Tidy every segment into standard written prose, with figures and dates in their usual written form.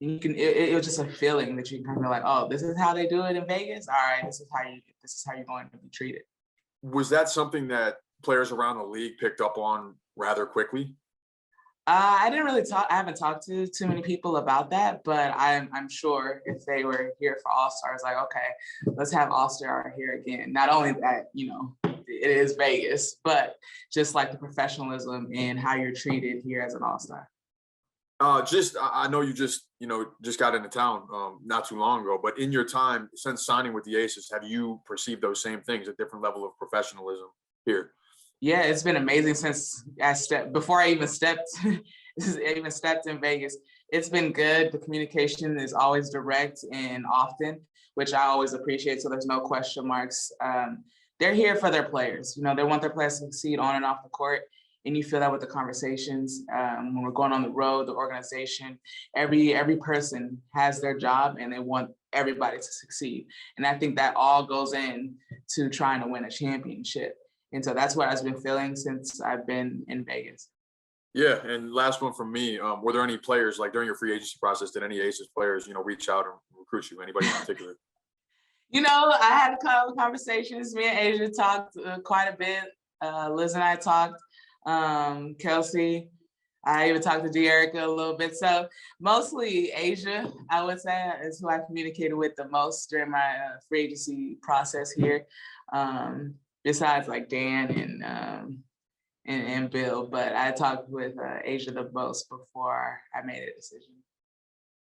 And you can, it was just a feeling that you kind of like, oh, this is how they do it in Vegas. All right, this is how you're going to be treated. Was that something that players around the league picked up on rather quickly? I didn't really talk. I haven't talked to too many people about that, but I'm sure if they were here for All Stars, like, okay, let's have All Star here again. Not only that, it is Vegas, but just like the professionalism and how you're treated here as an All Star. I know you just got into town not too long ago, but in your time since signing with the Aces, have you perceived those same things, a different level of professionalism here? Yeah, it's been amazing since before I even stepped in Vegas. It's been good. The communication is always direct and often, which I always appreciate. So there's no question marks. They're here for their players. They want their players to succeed on and off the court. And you feel that with the conversations. When we're going on the road, the organization, every person has their job and they want everybody to succeed. And I think that all goes in to trying to win a championship. And so that's what I've been feeling since I've been in Vegas. Yeah, and last one from me. Were there any players, like during your free agency process, did any Aces players, reach out and recruit you? Anybody in particular? I had a couple of conversations. Me and Asia talked quite a bit. Liz and I talked. Kelsey, I even talked to De'Erica a little bit. So mostly Asia, I would say, is who I communicated with the most during my free agency process here. Besides like Dan and Bill, but I talked with Asia the most before I made a decision.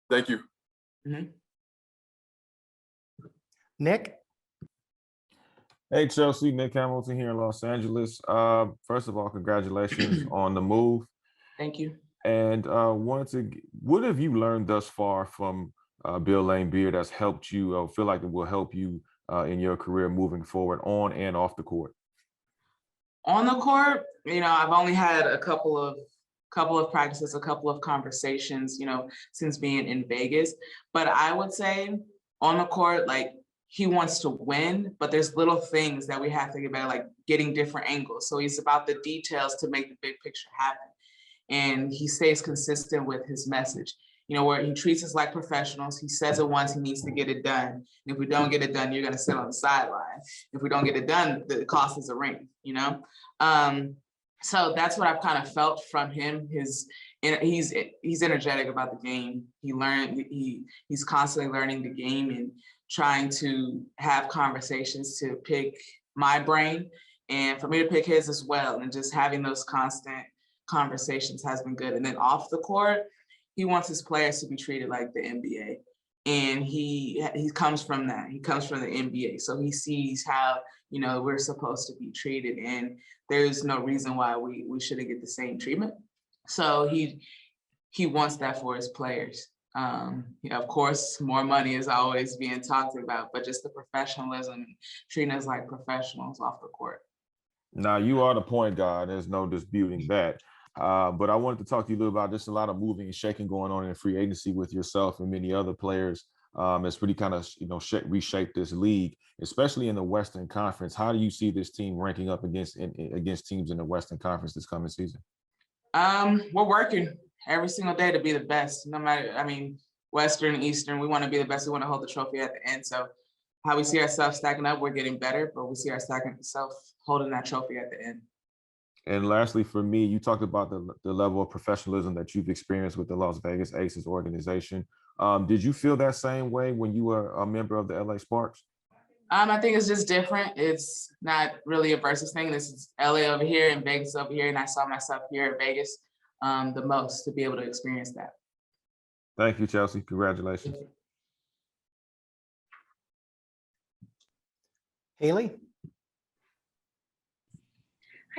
Thank you. Mm-hmm. Nick? Hey, Chelsea, Nick Hamilton here in Los Angeles. First of all, congratulations on the move. Thank you. And what have you learned thus far from Bill Laimbeer that's helped you, feel like it will help you in your career moving forward on and off the court? On the court, I've only had a couple of practices, a couple of conversations, since being in Vegas. But I would say on the court, like, he wants to win, but there's little things that we have to get better, like getting different angles. So he's about the details to make the big picture happen. And he stays consistent with his message, where he treats us like professionals. He says it once, he needs to get it done. And if we don't get it done, you're gonna sit on the sideline. If we don't get it done, the cost is a ring, So that's what I've kind of felt from him. He's energetic about the game. He's constantly learning the game and trying to have conversations to pick my brain and for me to pick his as well. And just having those constant conversations has been good. And then off the court, he wants his players to be treated like the NBA. And he comes from that. He comes from the NBA. So he sees how, we're supposed to be treated. And there's no reason why we shouldn't get the same treatment. So he wants that for his players. Of course, more money is always being talked about, but just the professionalism, treating us like professionals off the court. Now, you are the point guard. There's no disputing that. But I wanted to talk to you a little about just a lot of moving and shaking going on in free agency with yourself and many other players. It's really kind of, reshaped this league, especially in the Western Conference. How do you see this team ranking up against teams in the Western Conference this coming season? We're working every single day to be the best, no matter, Western, Eastern, we want to be the best. We want to hold the trophy at the end. So how we see ourselves stacking up, we're getting better, but we see ourselves holding that trophy at the end. And lastly, for me, you talked about the level of professionalism that you've experienced with the Las Vegas Aces organization. Did you feel that same way when you were a member of the LA Sparks? I think it's just different. It's not really a versus thing. This is LA over here and Vegas over here. And I saw myself here in Vegas the most to be able to experience that. Thank you, Chelsea. Congratulations. Haley?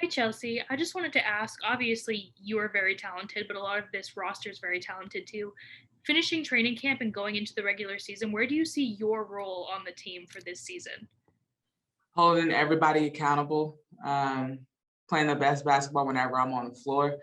Hi, Chelsea. I just wanted to ask, obviously you are very talented, but a lot of this roster is very talented too. Finishing training camp and going into the regular season, where do you see your role on the team for this season? Holding everybody accountable, playing the best basketball whenever I'm on the floor,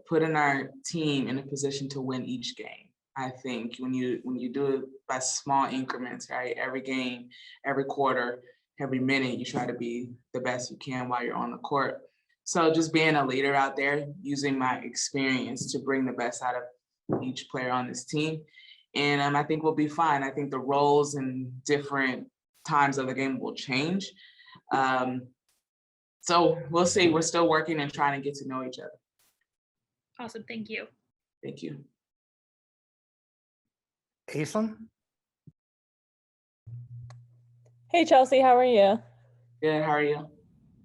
putting our team in a position to win each game. I think when you do it by small increments, right? Every game, every quarter, every minute, you try to be the best you can while you're on the court. So just being a leader out there, using my experience to bring the best out of each player on this team. And I think we'll be fine. I think the roles in different times of the game will change. So we'll see. We're still working and trying to get to know each other. Awesome. Thank you. Thank you. Aislinn? Hey Chelsea, how are you? Good. How are you?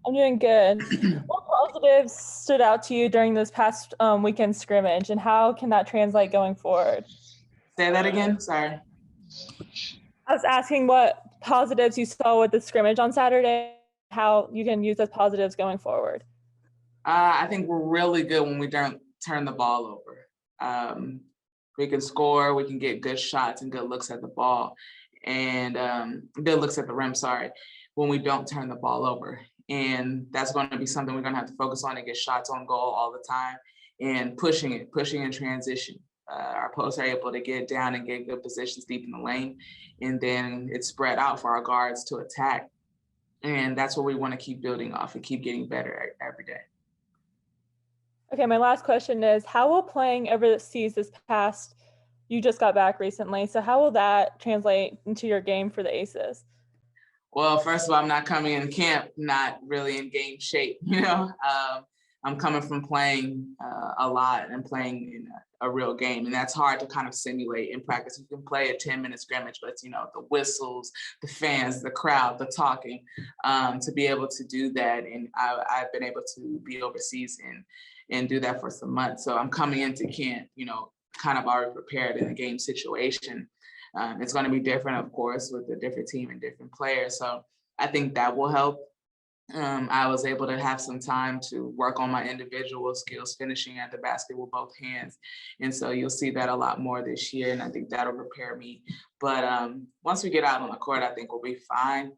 I'm doing good. What positives stood out to you during this past weekend scrimmage, and how can that translate going forward? Say that again. Sorry. I was asking what positives you saw with the scrimmage on Saturday, how you can use as positives going forward. I think we're really good when we don't turn the ball over. We can score, we can get good shots and good looks at the ball, and good looks at the rim, sorry, when we don't turn the ball over. And that's going to be something we're going to have to focus on and get shots on goal all the time and pushing in transition. Our posts are able to get down and get good positions deep in the lane, and then it's spread out for our guards to attack. And that's what we want to keep building off and keep getting better every day. Okay, my last question is, how will playing overseas this past, you just got back recently, so how will that translate into your game for the Aces? Well, first of all, I'm not coming in camp, not really in game shape, you know. I'm coming from playing a lot and playing in a real game, and that's hard to kind of simulate in practice. You can play a 10-minute scrimmage, but you know, the whistles, the fans, the crowd, the talking, to be able to do that. And I've been able to be overseas and do that for some months. So I'm coming into camp, you know, kind of already prepared in a game situation. It's going to be different, of course, with a different team and different players. So I think that will help. I was able to have some time to work on my individual skills, finishing at the basket with both hands. And so you'll see that a lot more this year, and I think that'll prepare me. But once we get out on the court, I think we'll be fine.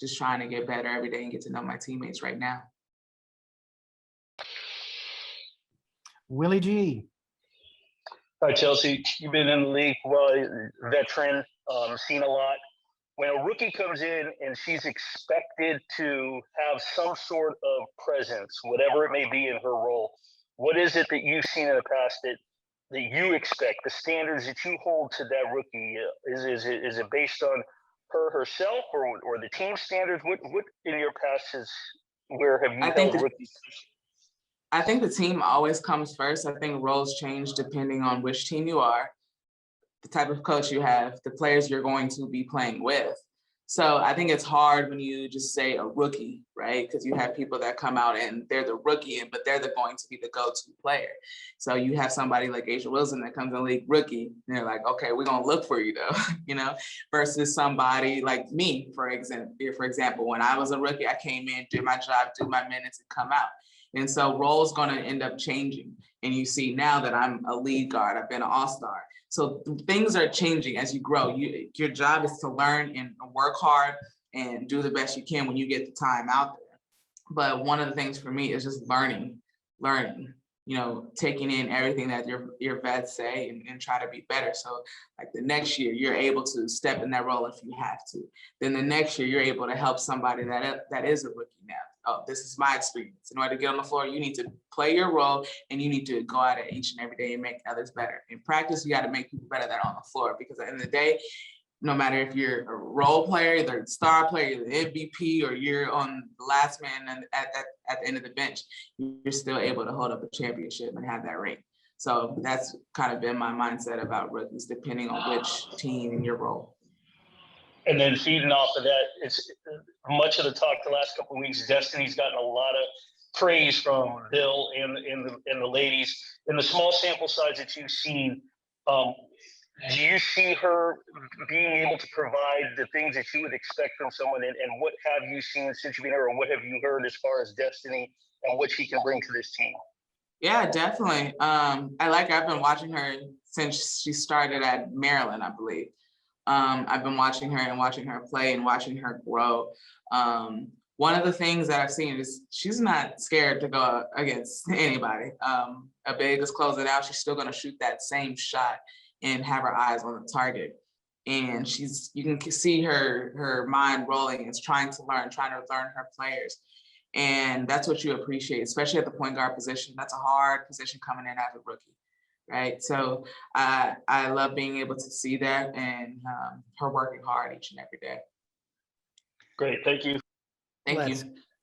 Just trying to get better every day and get to know my teammates right now. Willie G. Hi, Chelsea. You've been in the league, well, veteran, seen a lot. When a rookie comes in and she's expected to have some sort of presence, whatever it may be in her role, what is it that you've seen in the past that you expect, the standards that you hold to that rookie? Is it based on her herself or the team standards? What in your past where have you held rookies? I think the team always comes first. I think roles change depending on which team you are, the type of coach you have, the players you're going to be playing with. So I think it's hard when you just say a rookie, right? Because you have people that come out and they're the rookie, but they're going to be the go-to player. So you have somebody like Asia Wilson that comes in the league rookie, and they're like, okay, we're gonna look for you though, you know, versus somebody like me, for example, when I was a rookie, I came in, did my job, do my minutes, and come out. And so roles gonna end up changing. And you see now that I'm a lead guard, I've been an all-star. So things are changing as you grow. Your job is to learn and work hard and do the best you can when you get the time out there. But one of the things for me is just learning, you know, taking in everything that your vets say and try to be better. So like the next year, you're able to step in that role if you have to. Then the next year, you're able to help somebody that is a rookie now. Oh, this is my experience. In order to get on the floor, you need to play your role and you need to go at it each and every day and make others better. In practice, you got to make people better that are on the floor, because at the end of the day, no matter if you're a role player, the star player, the MVP, or you're on the last man and at the end of the bench, you're still able to hold up a championship and have that ring. So that's kind of been my mindset about rookies, depending on which team and your role. And then feeding off of that, it's much of the talk the last couple of weeks. Destiny's gotten a lot of praise from Bill and the ladies. In the small sample size that you've seen, do you see her being able to provide the things that you would expect from someone? And what have you seen since you've been here, or what have you heard as far as Destiny and what she can bring to this team? Yeah, definitely. I like her. I've been watching her since she started at Maryland, I believe. I've been watching her and watching her play and watching her grow. One of the things that I've seen is she's not scared to go against anybody. A big is close it out. She's still going to shoot that same shot and have her eyes on the target. And you can see her mind rolling and trying to learn her players. And that's what you appreciate, especially at the point guard position. That's a hard position coming in as a rookie. right? So I love being able to see that and her working hard each and every day. Great, thank you. Thank Let's you.